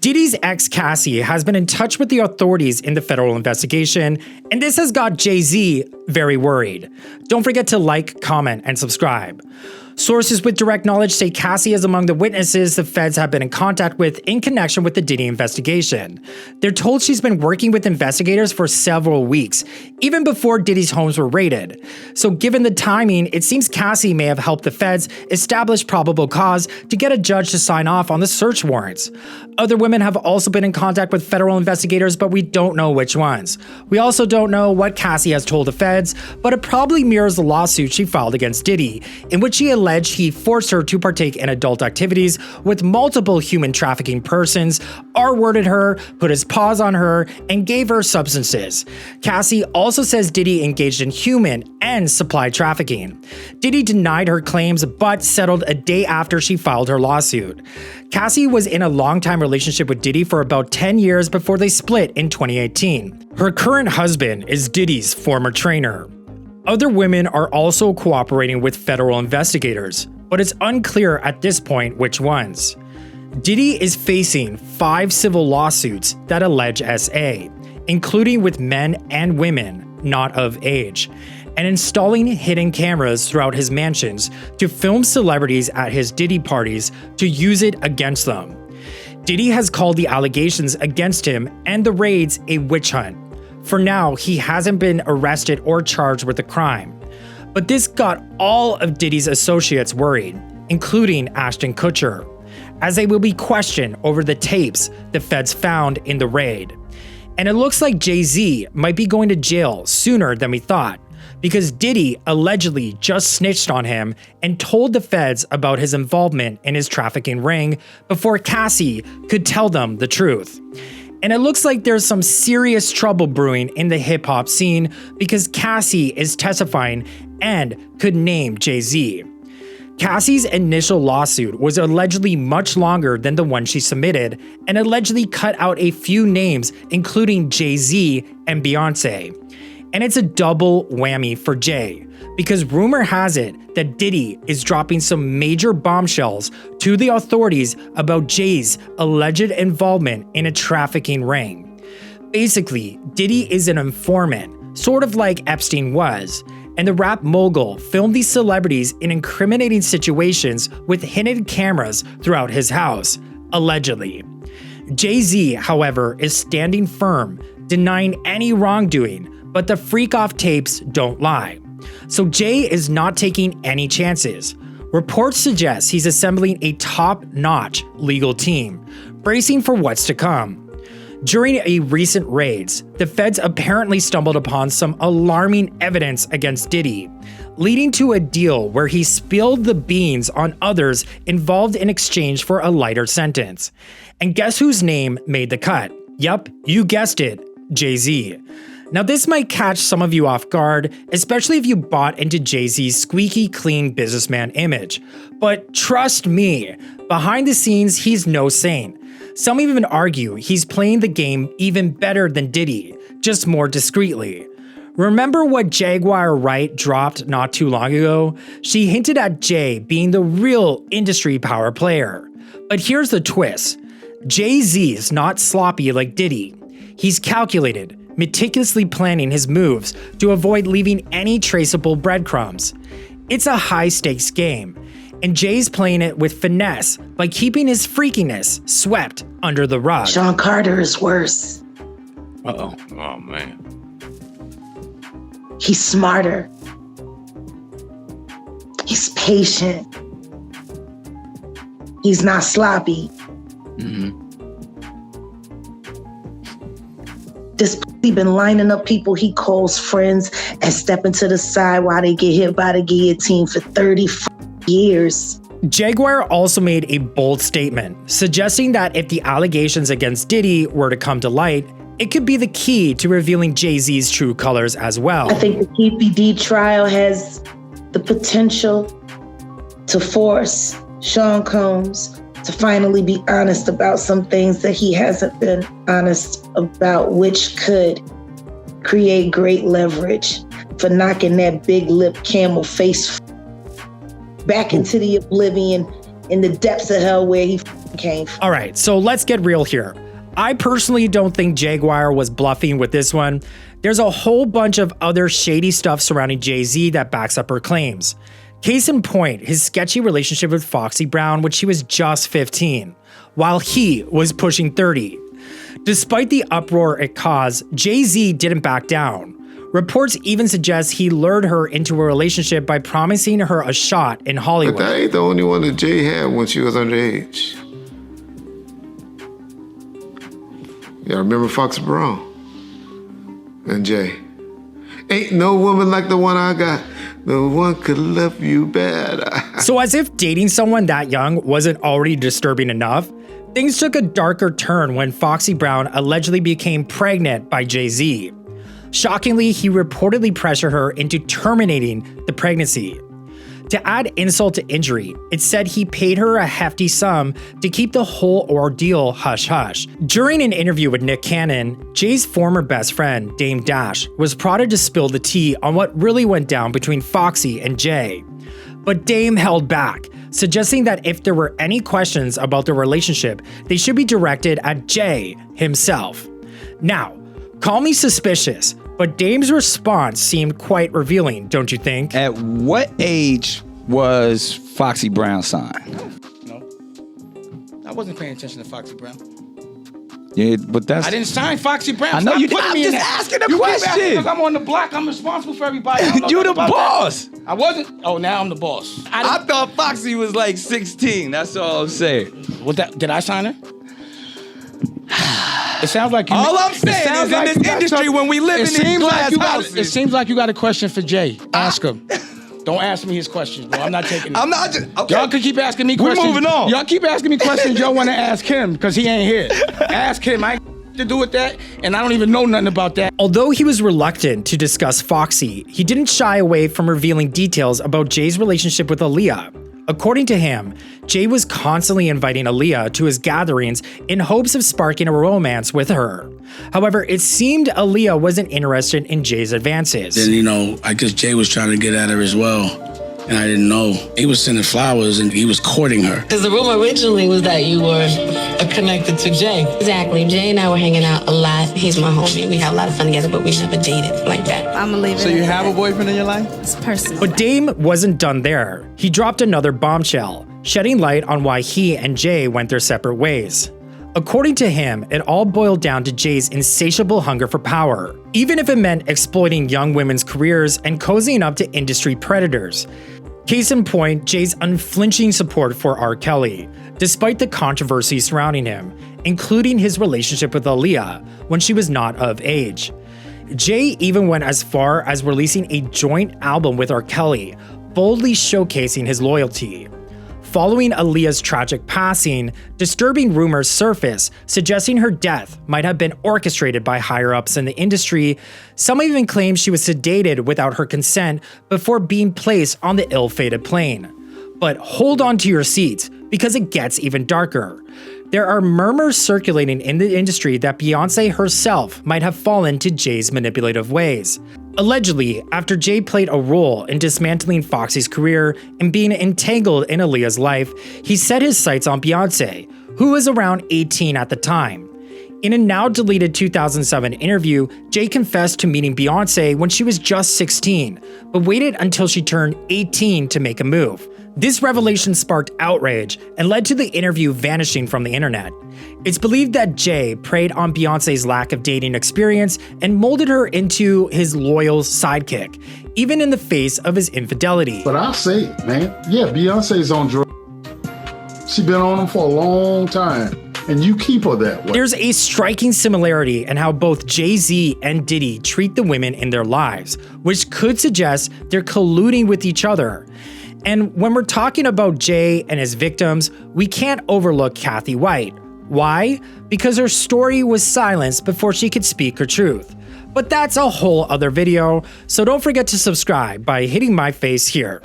Diddy's ex Cassie has been in touch with the authorities in the federal investigation, and this has got Jay-Z very worried. Don't forget to like, comment, and subscribe. Sources with direct knowledge say Cassie is among the witnesses the feds have been in contact with in connection with the Diddy investigation. They're told she's been working with investigators for several weeks, even before Diddy's homes were raided. So given the timing, it seems Cassie may have helped the feds establish probable cause to get a judge to sign off on the search warrants. Other women have also been in contact with federal investigators, but we don't know which ones. We also don't know what Cassie has told the feds, but it probably mirrors the lawsuit she filed against Diddy, in which she alleged he forced her to partake in adult activities with multiple human trafficking persons, R-worded her, put his paws on her, and gave her substances. Cassie also says Diddy engaged in human and supply trafficking. Diddy denied her claims but settled a day after she filed her lawsuit. Cassie was in a long-time relationship with Diddy for about 10 years before they split in 2018. Her current husband is Diddy's former trainer. Other women are also cooperating with federal investigators, but it's unclear at this point which ones. Diddy is facing 5 civil lawsuits that allege SA, including with men and women not of age, and installing hidden cameras throughout his mansions to film celebrities at his Diddy parties to use it against them. Diddy has called the allegations against him and the raids a witch hunt. For now, he hasn't been arrested or charged with the crime. But this got all of Diddy's associates worried, including Ashton Kutcher, as they will be questioned over the tapes the feds found in the raid. And it looks like Jay-Z might be going to jail sooner than we thought, because Diddy allegedly just snitched on him and told the feds about his involvement in his trafficking ring before Cassie could tell them the truth. And it looks like there's some serious trouble brewing in the hip-hop scene because Cassie is testifying and could name Jay-Z. Cassie's initial lawsuit was allegedly much longer than the one she submitted and allegedly cut out a few names including Jay-Z and Beyonce. And it's a double whammy for Jay, because rumor has it that Diddy is dropping some major bombshells to the authorities about Jay's alleged involvement in a trafficking ring. Basically, Diddy is an informant, sort of like Epstein was, and the rap mogul filmed these celebrities in incriminating situations with hidden cameras throughout his house, allegedly. Jay-Z, however, is standing firm, denying any wrongdoing, but the freak-off tapes don't lie. So Jay is not taking any chances. Reports suggest he's assembling a top-notch legal team, bracing for what's to come. During a recent raids, the feds apparently stumbled upon some alarming evidence against Diddy, leading to a deal where he spilled the beans on others involved in exchange for a lighter sentence. And guess whose name made the cut? Yup, you guessed it, Jay-Z. Now this might catch some of you off guard, especially if you bought into Jay-Z's squeaky clean businessman image. But trust me, behind the scenes he's no saint. Some even argue he's playing the game even better than Diddy, just more discreetly. Remember what Jaguar Wright dropped not too long ago? She hinted at Jay being the real industry power player. But here's the twist. Jay-Z is not sloppy like Diddy. He's calculated, meticulously planning his moves to avoid leaving any traceable breadcrumbs. It's a high-stakes game, and Jay's playing it with finesse by keeping his freakiness swept under the rug. Sean Carter is worse. Uh-oh. Oh, man. He's smarter. He's patient. He's not sloppy. Mm-hmm. This he been lining up people he calls friends and stepping to the side while they get hit by the guillotine for 30 years. Jaguar also made a bold statement, suggesting that if the allegations against Diddy were to come to light, it could be the key to revealing Jay-Z's true colors as well. I think the KPD trial has the potential to force Sean Combs to finally be honest about some things that he hasn't been honest about, which could create great leverage for knocking that big lip camel face back into the oblivion in the depths of hell where he came from. All right, so let's get real here. I personally don't think Jaguar was bluffing with this one. There's a whole bunch of other shady stuff surrounding Jay-Z that backs up her claims. Case in point, his sketchy relationship with Foxy Brown when she was just 15, while he was pushing 30. Despite the uproar it caused, Jay-Z didn't back down. Reports even suggest he lured her into a relationship by promising her a shot in Hollywood. But that ain't the only one that Jay had when she was underage. Y'all remember Foxy Brown and Jay? Ain't no woman like the one I got. No one could love you better. So as if dating someone that young wasn't already disturbing enough, things took a darker turn when Foxy Brown allegedly became pregnant by Jay-Z. Shockingly, he reportedly pressured her into terminating the pregnancy. To add insult to injury, it said he paid her a hefty sum to keep the whole ordeal hush-hush. During an interview with Nick Cannon, Jay's former best friend, Dame Dash, was prodded to spill the tea on what really went down between Foxy and Jay. But Dame held back, suggesting that if there were any questions about the relationship, they should be directed at Jay himself. Now, call me suspicious, but Dame's response seemed quite revealing, don't you think? At what age was Foxy Brown signed? No. I wasn't paying attention to Foxy Brown. Yeah, but that's... I didn't sign Foxy Brown. I know Stop you did. putting I'm me in just that. asking a You keep question. asking because I'm on the block. I'm responsible for everybody. I don't know You the nothing about boss. that. I wasn't. Oh, now I'm the boss. I thought Foxy was like 16. That's all I'm saying. What that? Did I sign her? It sounds like you. All I'm saying is in this industry, when we live in these glass houses. It seems like you got a question for Jay. Ask him. Don't ask me his questions, bro. I'm not taking it. I'm not just... Okay. Y'all can keep asking me We're questions. moving on. Y'all keep asking me questions y'all want to ask him because he ain't here. Ask him. I ain't to do with that, and I don't even know nothing about that. Although he was reluctant to discuss Foxy, he didn't shy away from revealing details about Jay's relationship with Aaliyah. According to him, Jay was constantly inviting Aaliyah to his gatherings in hopes of sparking a romance with her. However, it seemed Aaliyah wasn't interested in Jay's advances. Then, you know, I guess Jay was trying to get at her as well. And I didn't know. He was sending flowers and he was courting her. Because the rumor originally was that you were connected to Jay. Exactly. Jay and I were hanging out a lot. He's my homie. We have a lot of fun together, but we never dated like that. I'm gonna leave it. So you have a boyfriend in your life? It's personal. But Dame wasn't done there. He dropped another bombshell, shedding light on why he and Jay went their separate ways. According to him, it all boiled down to Jay's insatiable hunger for power, even if it meant exploiting young women's careers and cozying up to industry predators. Case in point, Jay's unflinching support for R. Kelly, despite the controversy surrounding him, including his relationship with Aaliyah when she was not of age. Jay even went as far as releasing a joint album with R. Kelly, boldly showcasing his loyalty. Following Aaliyah's tragic passing, disturbing rumors surfaced suggesting her death might have been orchestrated by higher-ups in the industry. Some even claim she was sedated without her consent before being placed on the ill-fated plane. But hold on to your seats, because it gets even darker. There are murmurs circulating in the industry that Beyonce herself might have fallen to Jay's manipulative ways. Allegedly, after Jay played a role in dismantling Foxy's career and being entangled in Aaliyah's life, he set his sights on Beyonce, who was around 18 at the time. In a now-deleted 2007 interview, Jay confessed to meeting Beyonce when she was just 16, but waited until she turned 18 to make a move. This revelation sparked outrage and led to the interview vanishing from the internet. It's believed that Jay preyed on Beyonce's lack of dating experience and molded her into his loyal sidekick, even in the face of his infidelity. But I'll say, man, yeah, Beyonce's on drugs. She's been on them for a long time. And you keep her that way. There's a striking similarity in how both Jay-Z and Diddy treat the women in their lives, which could suggest they're colluding with each other. And when we're talking about Jay and his victims, we can't overlook Cassie White. Why? Because her story was silenced before she could speak her truth. But that's a whole other video, so don't forget to subscribe by hitting my face here.